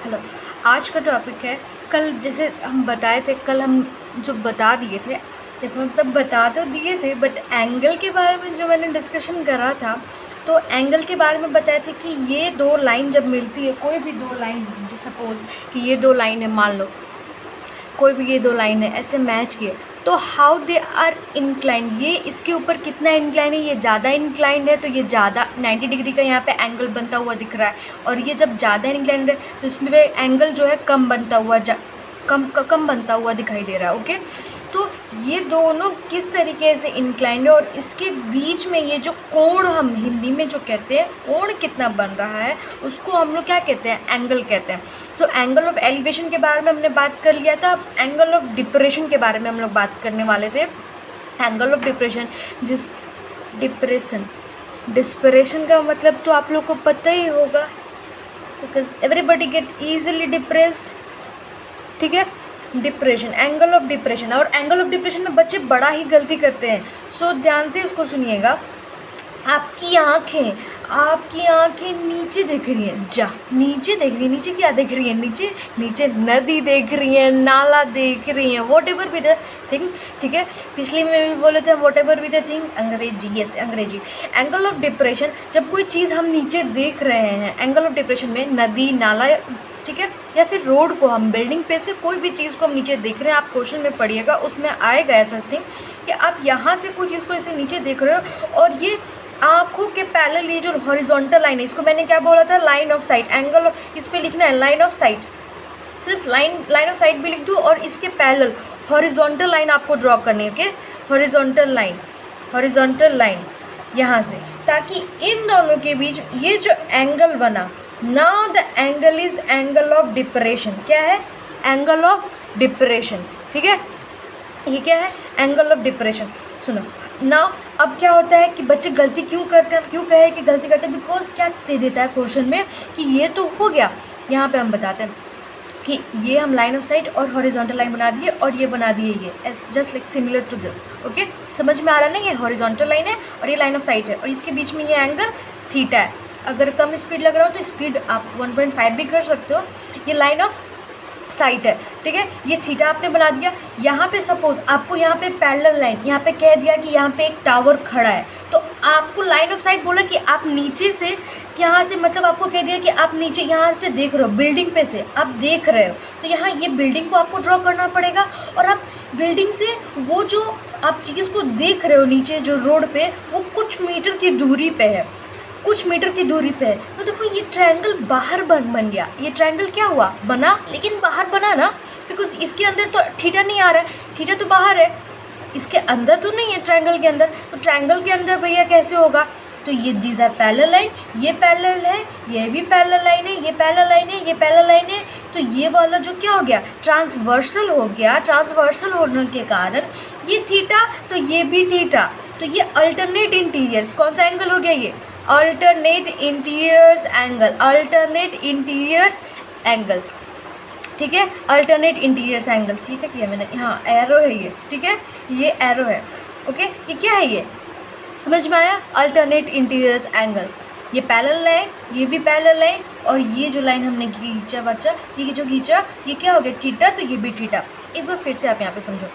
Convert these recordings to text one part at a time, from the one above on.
Hello. आज का topic है, कल जैसे हम बताए थे, कल हम जो बता दिए थे, देखो हम सब बता तो दिए थे, बट एंगल के बारे में जो मैंने डिस्कशन करा था, तो एंगल के बारे में बताया था कि ये दो लाइन जब मिलती है, कोई भी दो लाइन, जैसे सपोज़ कि ये दो लाइन है, मान लो कोई भी ये दो लाइन है, ऐसे मैच किए, तो हाउ दे आर इंक्लाइंड, ये इसके ऊपर कितना इंक्लाइन है, ये ज़्यादा इंक्लाइंड है तो ये ज़्यादा 90 डिग्री का यहाँ पे एंगल बनता हुआ दिख रहा है, और ये जब ज़्यादा इंक्लाइंड है तो इसमें एंगल जो है कम बनता हुआ कम बनता हुआ दिखाई दे रहा है। ओके, तो ये दोनों किस तरीके से इंक्लाइंड है, और इसके बीच में ये जो कोण, हम हिंदी में जो कहते हैं कोण कितना बन रहा है, उसको हम लोग क्या कहते हैं, एंगल कहते हैं। सो एंगल ऑफ एलिवेशन के बारे में हमने बात कर लिया था। एंगल ऑफ डिप्रेशन के बारे में हम लोग बात करने वाले थे। एंगल ऑफ डिप्रेशन, डिस्परेशन का मतलब तो आप लोग को पता ही होगा, because everybody get easily depressed. ठीक है, डिप्रेशन, एंगल ऑफ डिप्रेशन। और एंगल ऑफ डिप्रेशन में बच्चे बड़ा ही गलती करते हैं। सो ध्यान से इसको सुनिएगा। आपकी आंखें नीचे देख रही हैं, नीचे देख रही है, नीचे क्या देख रही है, नीचे नदी देख रही है, नाला देख रही है, वॉट एवर भी द थिंग्स। ठीक है, पिछले में भी बोले थे वॉट एवर भी द थिंग्स, अंग्रेजी, यस अंग्रेजी। एंगल ऑफ डिप्रेशन, जब कोई चीज़ हम नीचे देख रहे हैं, एंगल ऑफ डिप्रेशन में नदी, नाला, ठीक है, या फिर रोड को, हम बिल्डिंग पे से कोई भी चीज़ को हम नीचे देख रहे हैं, आप क्वेश्चन में पढ़िएगा, उसमें आएगा ऐसा थिंग कि आप यहाँ से कोई चीज़ को ऐसे नीचे देख रहे हो, और ये आँखों के पैरेलल, ये जो हॉरिजॉन्टल लाइन है, इसको मैंने क्या बोला था, लाइन ऑफ साइट। एंगल इस पे लिखना है लाइन ऑफ साइट, सिर्फ लाइन ऑफ साइट भी लिख दूँ, और इसके पैरेलल हॉरिजॉन्टल लाइन आपको ड्रॉ करनी है। ओके, हॉरिजॉन्टल लाइन यहाँ से, ताकि इन दोनों के बीच ये जो एंगल बना, now the angle is angle of depression. क्या है, एंगल ऑफ डिप्रेशन। ठीक है, ये क्या है, एंगल ऑफ डिप्रेशन। सुनो नाउ, अब क्या होता है कि बच्चे गलती क्यों करते हैं, क्यों कहे कि गलती करते हैं, बिकॉज क्या दे देता है क्वेश्चन में कि ये तो हो गया, यहाँ पे हम बताते हैं कि ये हम लाइन ऑफ साइट और हॉरिजॉन्टल लाइन बना दिए, और ये बना दिए ये, just like similar to this. Okay, समझ में आ रहा है ना, ये हॉरिजॉन्टल लाइन है और ये लाइन ऑफ साइट है, और इसके बीच में ये एंगल थीटा है। अगर कम स्पीड लग रहा हो तो स्पीड आप 1.5 भी कर सकते हो। ये लाइन ऑफ साइट है, ठीक है, ये थीटा आपने बना दिया। यहाँ पे सपोज आपको यहाँ पे पैरेलल लाइन, यहाँ पे कह दिया कि यहाँ पे एक टावर खड़ा है, तो आपको लाइन ऑफ साइट बोला कि आप नीचे से, यहाँ से मतलब आपको कह दिया कि आप नीचे यहाँ पे देख रहे हो, बिल्डिंग पे से आप देख रहे हो, तो यहाँ ये बिल्डिंग को आपको ड्रॉ करना पड़ेगा, और आप बिल्डिंग से वो जो आप चीज़ को देख रहे हो नीचे जो रोड पे, वो कुछ मीटर की दूरी पे है, तो देखो ये ट्रायंगल बाहर बन गया। ये ट्रायंगल क्या हुआ, बना, लेकिन बाहर बना ना, बिकॉज इसके अंदर तो थीटा नहीं आ रहा है, थीटा तो बाहर है, इसके अंदर तो नहीं है ट्रायंगल के अंदर। तो ट्रायंगल के अंदर भैया कैसे होगा, तो ये दीज आर पैरेलल लाइन, ये पैरेलल है, ये भी पैरेलल लाइन है, ये पैरेलल लाइन है, ये पैरेलल लाइन है, तो ये वाला जो क्या हो गया, ट्रांसवर्सल हो गया। ट्रांसवर्सल होने के कारण ये थीटा, तो ये भी थीटा, तो ये अल्टरनेट इंटीरियर्स, कौन सा एंगल हो गया, ये अल्टरनेट इंटीरियर्स एंगल। ठीक है, अल्टरनेट इंटीरियर्स एंगल, ठीक है, किया मैंने, यहाँ एरो है ये, ठीक है, ये एरो है। ओके, ये क्या है, ये समझ में आया, अल्टरनेट इंटीरियर्स एंगल। ये पैरेलल है, ये भी पैरेलल है, और ये जो लाइन हमने खींचा बच्चा, ये जो खींचा, ये क्या हो गया, थीटा, तो ये भी थीटा। एक बार फिर से आप यहाँ पे समझो,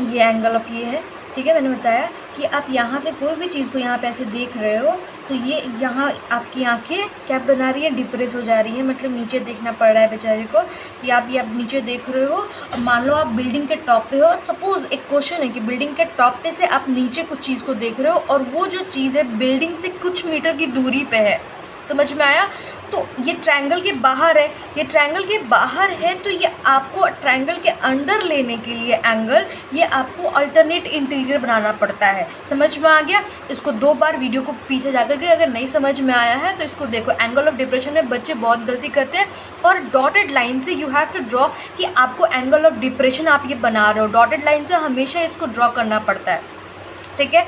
ये एंगल ऑफ ये है, ठीक है, मैंने बताया कि आप यहाँ से कोई भी चीज़ को यहाँ पे ऐसे देख रहे हो, तो ये यहाँ आपकी आंखें क्या बना रही है, डिप्रेस हो जा रही है, मतलब नीचे देखना पड़ रहा है बेचारे को, कि आप ये नीचे देख रहे हो। अब मान लो आप बिल्डिंग के टॉप पे हो, सपोज एक क्वेश्चन है कि बिल्डिंग के टॉप पे से आप नीचे कुछ चीज़ को देख रहे हो, और वो जो चीज़ है बिल्डिंग से कुछ मीटर की दूरी पे है, समझ में आया। तो ये ट्रायंगल के बाहर है, तो ये आपको ट्रायंगल के अंदर लेने के लिए एंगल, ये आपको अल्टरनेट इंटीरियर बनाना पड़ता है। समझ में आ गया। इसको 2 बार वीडियो को पीछे जाकर के, अगर नहीं समझ में आया है तो इसको देखो। एंगल ऑफ डिप्रेशन में बच्चे बहुत गलती करते हैं, और डॉटेड लाइन से यू हैव टू ड्रॉ कि आपको एंगल ऑफ डिप्रेशन आप ये बना रहे हो, डॉटेड लाइन से हमेशा इसको ड्रॉ करना पड़ता है, ठीक है।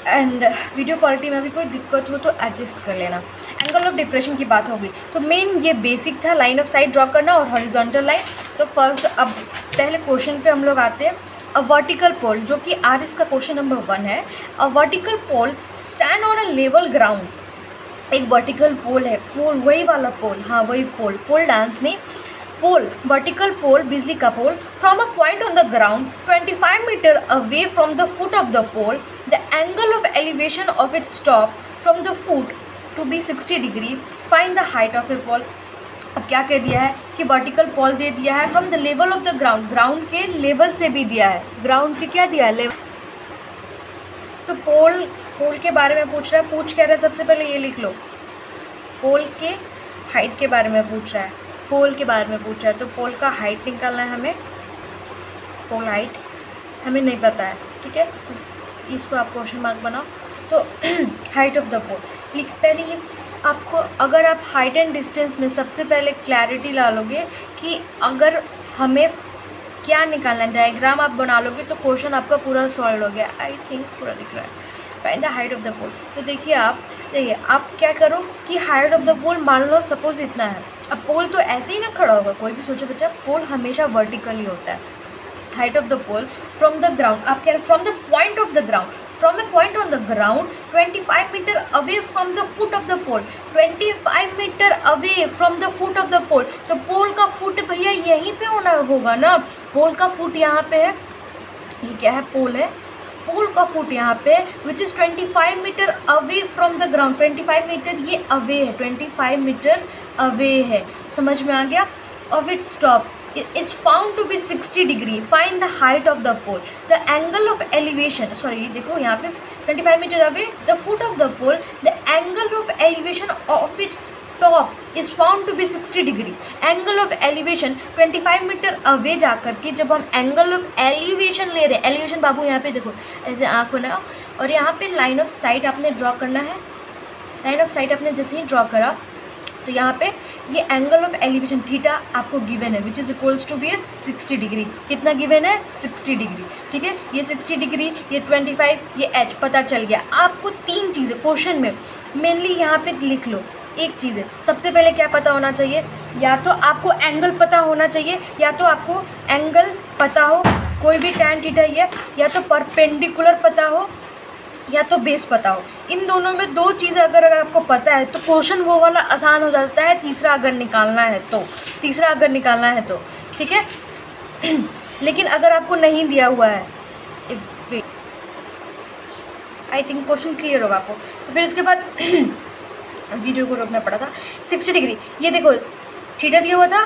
एंड वीडियो क्वालिटी में भी कोई दिक्कत हो तो एडजस्ट कर लेना। एंगल ऑफ डिप्रेशन की बात होगी तो मेन ये बेसिक था, लाइन ऑफ साइट ड्रॉ करना और हॉरिजॉन्टल लाइन। तो फर्स्ट अब पहले क्वेश्चन पे हम लोग आते हैं। अ वर्टिकल पोल, जो कि आर इसका क्वेश्चन नंबर 1 है। A vertical pole stand on a level ground, एक वर्टिकल पोल है, पोल वही वाला पोल, हाँ वही पोल, पोल डांस नहीं, पोल, वर्टिकल पोल, बिजली का pole, from a point on the ground 25 metre away from the foot of the pole, the angle of elevation of its top from the foot to be 60 degree, find the height of a pole. अब क्या कह दिया है कि vertical पोल दे दिया है from the level of the ground, ground के level से भी दिया है, ग्राउंड के क्या दिया है लेवल। तो पोल, पोल के बारे में पूछ रहा है, पूछ क्या रहा है, सबसे पहले ये लिख लो, पोल के हाइट के बारे में पूछ रहा है, पोल के बारे में पूछ रहा है। तो पोल का हाइट निकालना है हमें, पोल हाइट हमें नहीं पता है, ठीक है, तो इसको आप क्वेश्चन मार्क बनाओ। तो हाइट ऑफ द पोल लिख, पहले ये आपको, अगर आप हाइट एंड डिस्टेंस में सबसे पहले क्लैरिटी ला लोगे कि अगर हमें क्या निकालना है, डायग्राम आप बना लोगे तो क्वेश्चन आपका पूरा सॉल्व हो गया। आई थिंक पूरा दिख रहा है। Find the height of the pole. तो देखिए आप क्या करो कि हाइट ऑफ द पोल मान लो सपोज इतना है। अब पोल तो ऐसे ही ना खड़ा होगा, कोई भी सोचो बच्चा, पोल हमेशा वर्टिकल ही होता है। Height of the pole from the ground, आप कह रहे from the point of the ground, from a point on the ground 25 metre away from the foot of the pole, 25 metre away from the foot of the pole. तो pole का foot भैया यहीं पे होना होगा ना, पोल का फुट यहाँ पे है, ये क्या है, पोल है, पोल का फुट यहाँ पे which is 25 metre away from the ground, 25 meter ये अवे है, 25 मीटर अवे है, समझ में आ गया। Of its top is found to be 60 degree, find the height of the pole, the angle of elevation, sorry देखो यहाँ पे 25 metre away the foot of the pole, the angle of elevation of its top is found to be 60 degree, angle of elevation 25 metre अवे जा कर के जब हम angle of elevation ले रहे हैं, elevation बाबू यहाँ पे देखो ऐसे आँख बनाओ और यहाँ पे लाइन ऑफ साइट आपने ड्रॉ करना है, लाइन ऑफ साइट आपने जैसे ही ड्रॉ करा तो यहाँ पे ये एंगल ऑफ एलिवेशन थीटा आपको गिवन है which is equals to be 60 degree. कितना गिवन है, 60 डिग्री, ठीक है, ये 60 डिग्री, ये 25, ये एच पता चल गया आपको। तीन चीज़ें क्वेश्चन में मेनली यहाँ पे लिख लो। एक चीज़ है, सबसे पहले क्या पता होना चाहिए, या तो आपको एंगल पता होना चाहिए, या तो आपको एंगल पता हो, कोई भी tan थीटा ये, या तो परपेंडिकुलर पता हो, या तो बेस पता हो। इन दोनों में दो चीज़ें अगर आपको पता है तो क्वेश्चन वो वाला आसान हो जाता है, तीसरा अगर निकालना है तो, ठीक है। लेकिन अगर आपको नहीं दिया हुआ है, आई थिंक क्वेश्चन क्लियर होगा आपको। तो फिर उसके बाद वीडियो को रोकना पड़ा था। 60 डिग्री, ये देखो थीटा दिया हुआ था,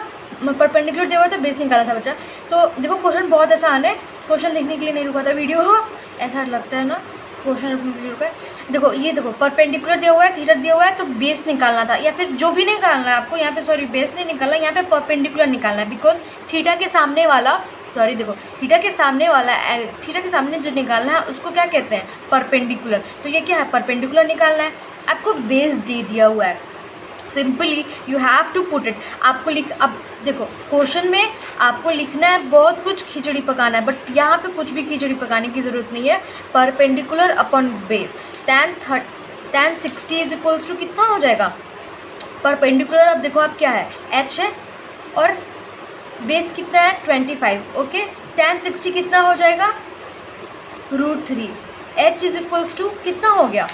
परपेंडिकुलर दिया हुआ था, बेस निकाला था बच्चा। तो देखो क्वेश्चन बहुत आसान है, क्वेश्चन देखने के लिए नहीं रुका था वीडियो, ऐसा लगता है ना, क्वेश्चन अपनी वीडियो का। देखो ये देखो परपेंडिकुलर दिया हुआ है, थीटा दिया हुआ है, तो बेस निकालना था, या फिर जो भी निकालना है आपको यहाँ पे, सॉरी बेस नहीं निकालना, यहाँ पे परपेंडिकुलर निकालना है, बिकॉज थीटा के सामने वाला, सॉरी देखो थीटा के सामने जो निकालना है उसको क्या कहते हैं, परपेंडिकुलर। तो ये क्या है, परपेंडिकुलर निकालना है, आपको बेस दे दिया हुआ है, simply you have to put it. आपको अब देखो क्वेश्चन में आपको लिखना है, बहुत कुछ खिचड़ी पकाना है, बट यहाँ पे कुछ भी खिचड़ी पकाने की ज़रूरत नहीं है। Perpendicular upon base, tan 60 is equals to कितना हो जाएगा, परपेंडिकुलर अब देखो आप क्या है, h है, और बेस कितना है 25, ओके। tan 60 कितना हो जाएगा, √3, h इज इक्वल्स टू कितना हो गया,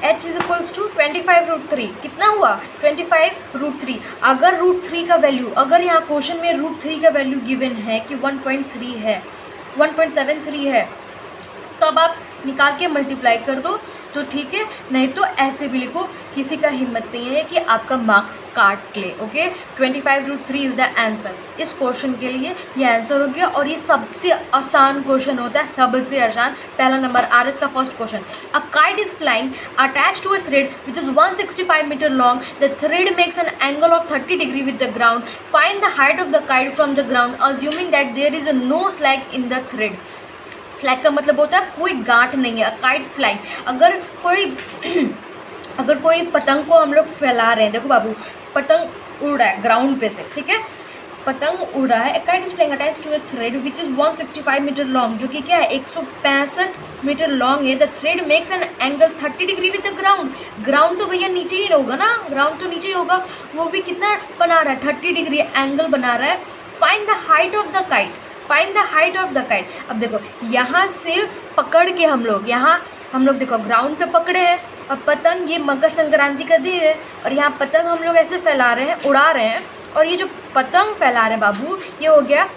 h इज इक्वल्स टू 25√3, कितना हुआ 25√3। अगर √3 का वैल्यू, अगर यहाँ क्वेश्चन में √3 का वैल्यू गिवन है कि 1.3 है, 1.73 है, तो अब आप निकाल के मल्टीप्लाई कर दो तो ठीक है, नहीं तो ऐसे भी लिखो, किसी का हिम्मत नहीं है कि आपका मार्क्स काट ले, ओके। 25√3 is the answer. इस क्वेश्चन के लिए ये आंसर हो गया, और ये सबसे आसान क्वेश्चन होता है, सबसे आसान। पहला नंबर RS का first question, a kite is flying attach to a thread which is 165 meter long, the thread makes an angle of 30 degree with the ground, find the height of the kite from the ground assuming that there is no slag in the thread. Slag का मतलब होता है कोई गांठ नहीं है, kite flying. अगर कोई पतंग को हम लोग फैला रहे हैं, देखो बाबू पतंग उड़ रहा है ग्राउंड पे से, ठीक है, पतंग उड़ रहा है, kite is flying attach to a thread which is 165 meter long, जो कि क्या है 165 मीटर लॉन्ग है। The thread makes an angle 30 degree with the ground. Ground तो भैया नीचे ही होगा ना, ग्राउंड तो नीचे ही होगा, वो भी कितना बना रहा है, 30 डिग्री एंगल बना रहा है। Find the height of the kite, find the height of the kite. अब देखो यहाँ से पकड़ के हम लोग देखो ग्राउंड पे पकड़े हैं, और पतंग ये मकर संक्रांति का दिन है और यहाँ पतंग हम लोग ऐसे फैला रहे हैं, उड़ा रहे हैं। और ये जो पतंग फैला रहे हैं बाबू, ये हो गया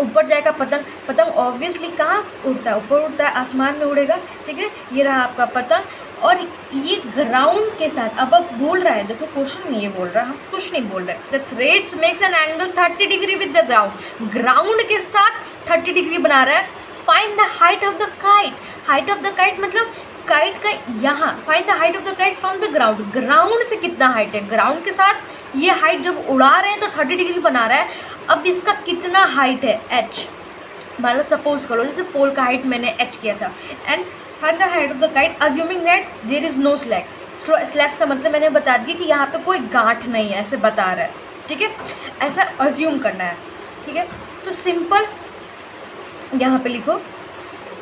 ऊपर जाएगा पतंग। पतंग ऑब्वियसली कहाँ उड़ता है, ऊपर उड़ता है, आसमान में उड़ेगा, ठीक है। ये रहा आपका पतंग और ये ग्राउंड के साथ अब बोल रहा है, देखो क्वेश्चन नहीं ये बोल रहा, हम कुछ नहीं बोल रहे। The threads makes an angle 30 degree with the ground, ground के साथ 30 डिग्री बना रहा है। Find the height of the kite, height of the kite मतलब काइट का यहाँ, find the height of the kite from the ground, ground से कितना हाइट है, ग्राउंड के साथ ये हाइट जब उड़ा रहे हैं तो 30 डिग्री बना रहा है। अब इसका कितना हाइट है h, मान लो सपोज करो जैसे पोल का हाइट मैंने h किया था। And find the height of the kite assuming that there is no slag, slags का मतलब मैंने बता दिया कि यहाँ पे कोई गांठ नहीं है, ऐसे बता रहा है, ठीक है, ऐसा अज्यूम करना है, ठीक है। तो सिंपल यहाँ पे लिखो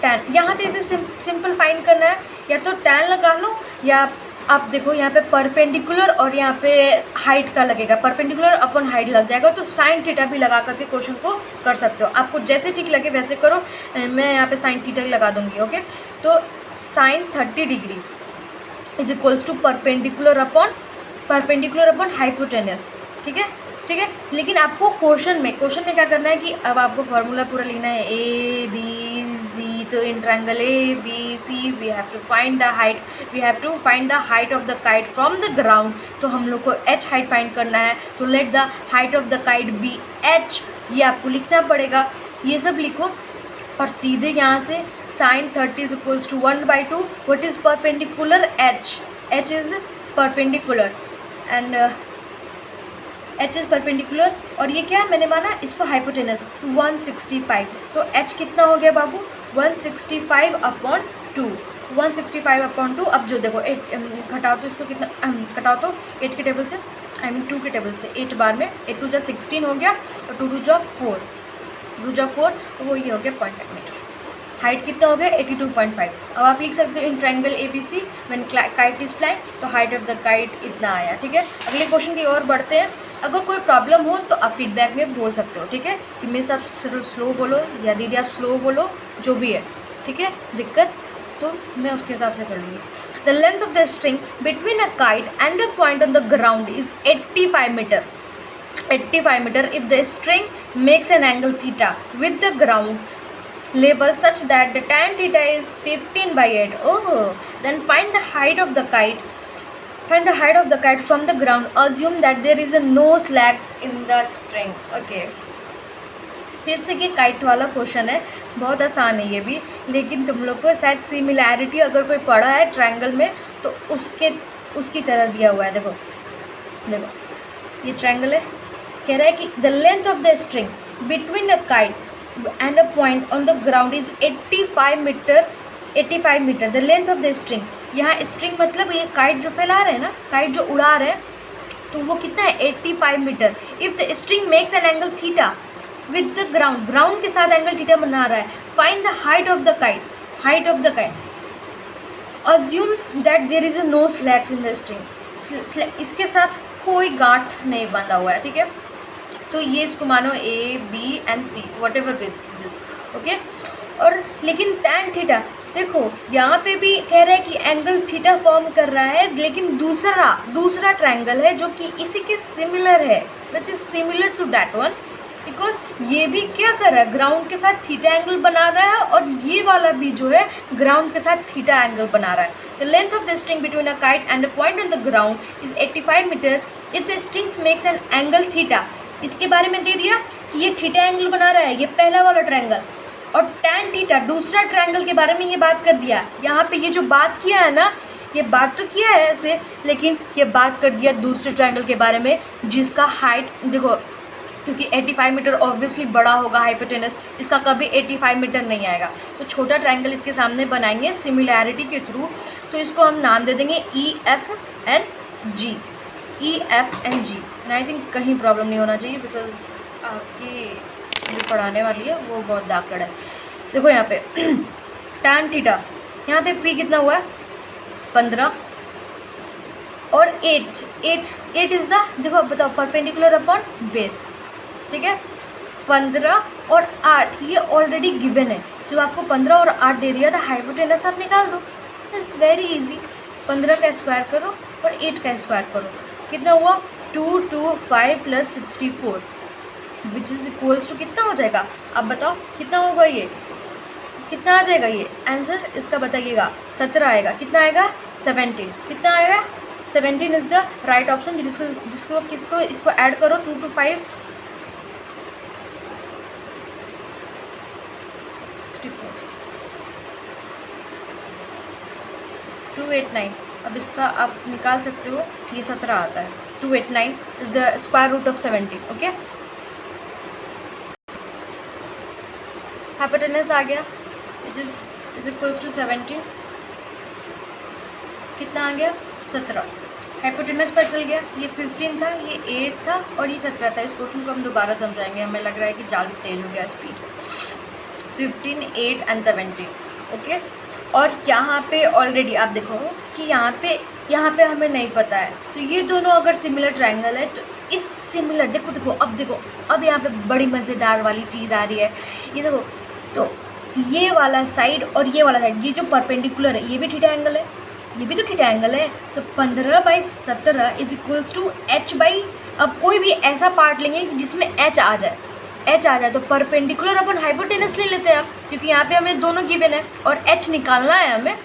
टैन, यहाँ पे भी सिंपल फाइंड करना है, या तो टैन लगा लो या आप देखो यहाँ पे परपेंडिकुलर और यहाँ पे हाइट का लगेगा, परपेंडिकुलर अपन हाइट लग जाएगा, तो साइन थीटा भी लगा करके क्वेश्चन को कर सकते हो। आपको जैसे ठीक लगे वैसे करो, मैं यहाँ पे साइन थीटा लगा दूँगी, ओके। तो sine 30 degree is equals to perpendicular upon hypotenuse, ठीक है, ठीक है। लेकिन आपको क्वेश्चन में क्या करना है कि अब आपको फार्मूला पूरा लिखना है, ए बी सी, तो in triangle A B C we have to find the height of the kite from the ground. तो हम लोग को h हाइट फाइंड करना है, तो let the height of the kite be h, ये आपको लिखना पड़ेगा। ये सब लिखो और सीधे यहाँ से sine 30 is equals to 1/2, what is perpendicular h is perpendicular and h is perpendicular, और ये क्या मैंने माना इसको हाइपोटेनस 165। तो h कितना हो गया बाबू 165/2, 165/2। अब जो देखो 8 घटाओ तो इसको कितना घटाओ तो 8 के टेबल से, आई मीन 2 के टेबल से, 8 बार में 8 2 जा 16 हो गया और 2 2 जा 4, 2 जा 4, तो वो ये हो गया 0.5 मीटर। हाइट कितना हो गया 82.5। अब आप लिख सकते हो in triangle ABC when kite is flying, तो हाइट ऑफ द काइट इतना आया, ठीक है। अगले क्वेश्चन की ओर बढ़ते हैं। अगर कोई प्रॉब्लम हो तो आप फीडबैक में बोल सकते हो, ठीक है, कि मिस आप स्लो बोलो या दीदी आप स्लो बोलो, जो भी है, ठीक है, दिक्कत तो मैं उसके हिसाब से कर लूँगी। The length of the string between a kite and a point on the ground is 85 meter, 85 meter if the string makes an angle theta with the ground level such that the tan theta is 15/8. Oh, then find the height of the kite. Find the height of the kite from the ground. Assume that there is a no slags in the string. Okay. फिर से ये kite वाला question है, बहुत आसान है ये भी, लेकिन तुम लोग को शायद सिमिलैरिटी अगर कोई पढ़ा है ट्रायंगल में तो उसकी तरह दिया हुआ है। देखो देखो ये ट्रायंगल है, कह रहा है कि the length of the string between a kite and a point on the ground is 85 meter, 85 meter the length of the string. यहाँ स्ट्रिंग मतलब ये काइट जो फैला रहे हैं ना, काइट जो उड़ा रहे हैं, तो वो कितना है 85 meter. If the string makes an angle theta with the ground, ground के साथ एंगल थीटा बना रहा है। Find the height of the kite, height of the kite. Assume that there is a no slags in the string, इसके साथ कोई गांठ नहीं बंधा हुआ है, ठीक है। तो ये इसको मानो A B and C what ever with this, okay. और लेकिन tan थीटा देखो यहाँ पे भी कह रहा है कि एंगल थीटा फॉर्म कर रहा है, लेकिन दूसरा ट्रायंगल है जो कि इसी के सिमिलर है, which is similar to that one, because ये भी क्या कर रहा है ग्राउंड के साथ थीटा एंगल बना रहा है, और ये वाला भी जो है ग्राउंड के साथ थीटा एंगल बना रहा है। The length of the string between a kite and a point on the ground is 85 meter if the strings makes an angle theta. इसके बारे में दे दिया कि ये थीटा एंगल बना रहा है, ये पहला वाला ट्रायंगल, और tan थीटा दूसरा ट्रायंगल के बारे में ये बात कर दिया। यहाँ पे ये जो बात किया है ना, ये बात तो किया है ऐसे, लेकिन ये बात कर दिया दूसरे ट्रायंगल के बारे में जिसका हाइट देखो, क्योंकि 85 मीटर ऑब्वियसली बड़ा होगा हाइपोटेनस, इसका कभी 85 मीटर नहीं आएगा, तो छोटा ट्रायंगल इसके सामने बनाएंगे सिमिलैरिटी के थ्रू। तो इसको हम नाम दे देंगे EF and G। And I think कहीं प्रॉब्लम नहीं होना चाहिए, बिकॉज आपकी जो पढ़ाने वाली है वो बहुत दाकड़ है। देखो यहाँ पे tan थीटा, यहाँ पे P कितना हुआ है 15 और 8 इज़ द, देखो बताओ परपेंडिकुलर अपॉन बेस, ठीक है। 15 और 8 ये ऑलरेडी गिवन है, जब आपको 15 और 8 दे दिया था हाइपोटेनस आप निकाल दो, इट्स वेरी इजी। 15 का स्क्वायर करो और 8 का स्क्वायर करो, कितना हुआ 225 + 64 विच इज़ इक्वल्स टू कितना हो जाएगा, अब बताओ कितना होगा, ये कितना आ जाएगा, ये आंसर इसका बताइएगा 17 आएगा, कितना आएगा 17, कितना आएगा 17 इज़ द राइट ऑप्शन। किसको इसको ऐड करो 2 to 5 64 289, अब इसका आप निकाल सकते हो, ये 17 आता है, 289 is the square root of 17। Okay, hypotenuse आ गया विच इज इक्वल्स टू 17, कितना आ गया 17, हाइपोटेनस पर चल गया, ये 15 था, ये 8 था और ये 17 था। इस क्वेश्चन को हम दोबारा समझाएंगे, हमें लग रहा है कि ज़्यादा तेज हो गया स्पीड। 15, 8 and 17। ओके, और यहाँ पे ऑलरेडी आप देखो कि यहाँ पे हमें नहीं पता है, तो ये दोनों अगर सिमिलर ट्रायंगल है तो इस सिमिलर देखो अब यहाँ पे बड़ी मज़ेदार वाली चीज़ आ रही है, ये देखो, तो ये वाला साइड और ये वाला साइड, ये जो परपेंडिकुलर है ये भी थीटा एंगल है, ये भी तो थीटा एंगल है, तो 15/17 इज इक्वल्स टू h/, अब कोई भी ऐसा पार्ट लेंगे जिसमें h आ जाए, तो परपेंडिकुलर अपन हाइपोटेनस ले लेते हैं आप, क्योंकि यहाँ पे हमें दोनों गिवन है और h निकालना है हमें,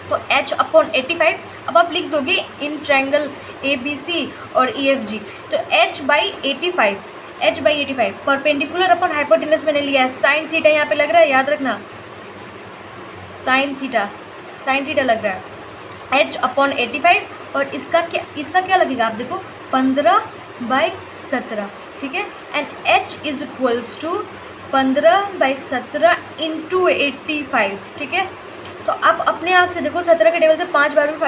तो h/85। अब आप लिख दोगे इन ट्रायंगल ABC और EFG, तो h/85 परपेंडिकुलर अपन हाइपोटेनस मैंने लिया है, साइन थीटा यहाँ पे लग रहा है, याद रखना साइन थीटा लग रहा है h/85, और इसका क्या लगेगा आप देखो 15/17, ठीक है, and h is equals to 15/17 × 85, ठीक है। तो आप अपने आप से देखो 17 के टेबल से 5 बार में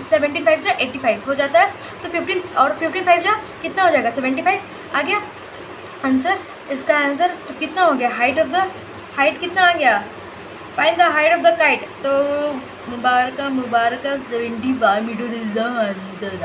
75 जा 85 हो जाता है, तो 15 और 15 जा कितना हो जाएगा 75 आ गया आंसर, इसका आंसर तो कितना हो गया, हाइट कितना आ गया, find the height of the kite, तो मुबारका 75 मीटर इज द आंसर।